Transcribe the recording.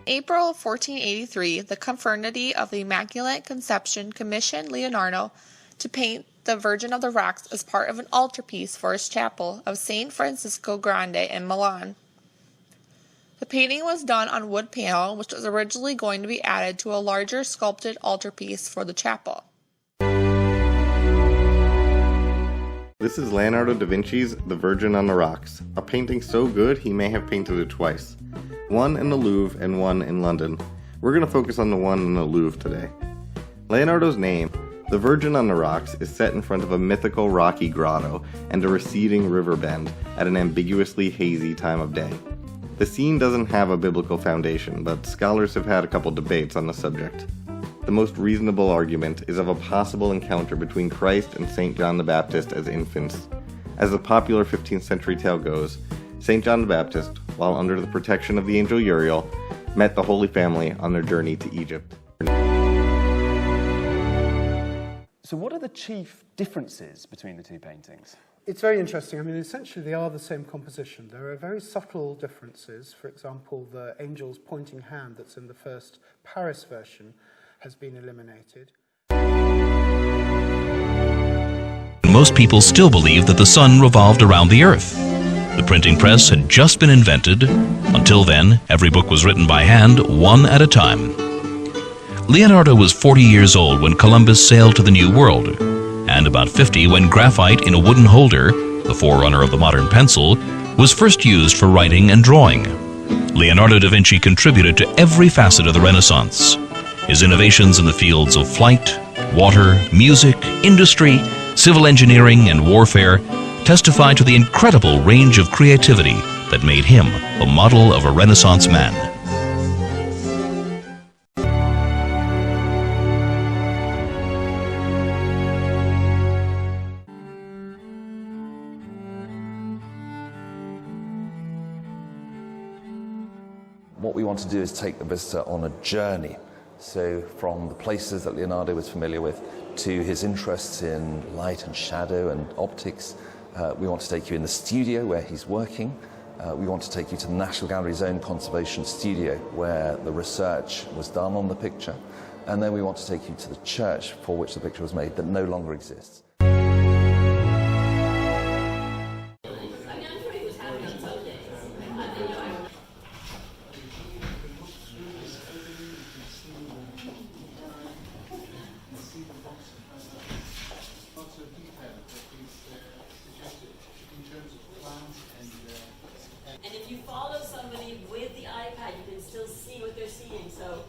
April of 1483, the Confraternity of the Immaculate Conception commissioned Leonardo to paint the Virgin of the Rocks as part of an altarpiece for his chapel of San Francisco Grande in Milan. The painting was done on wood panel, which was originally going to be added to a larger sculpted altarpiece for the chapel. This is Leonardo da Vinci's The Virgin on the Rocks, a painting so good he may have painted it twice. One in the Louvre and one in London. We're going to focus on the one in the Louvre today. Leonardo's name, The Virgin on the Rocks, is set in front of a mythical rocky grotto and a receding river bend at an ambiguously hazy time of day. The scene doesn't have a biblical foundation, but scholars have had a couple debates on the subject. The most reasonable argument is of a possible encounter between Christ and St. John the Baptist as infants. As the popular 15th century tale goes, St. John the Baptist, while under the protection of the angel Uriel, met the Holy Family on their journey to Egypt. So what are the chief differences between the two paintings? It's very interesting. I mean, essentially they are the same composition. There are very subtle differences. For example, the angel's pointing hand that's in the first Paris version has been eliminated. Most people still believe that the sun revolved around the earth. The printing press had just been invented. Until then, every book was written by hand, one at a time. Leonardo was 40 years old when Columbus sailed to the New World, and about 50 when graphite in a wooden holder, the forerunner of the modern pencil, was first used for writing and drawing. Leonardo da Vinci contributed to every facet of the Renaissance. His innovations in the fields of flight, water, music, industry, civil engineering, and warfare testify to the incredible range of creativity that made him a model of a Renaissance man. What we want to do is take the visitor on a journey. So from the places that Leonardo was familiar with to his interests in light and shadow and optics. We want to take you in the studio where he's working. We want to take you to the National Gallery's own conservation studio where the research was done on the picture. And then we want to take you to the church for which the picture was made that no longer exists. And if you follow somebody with the iPad, you can still see what they're seeing. So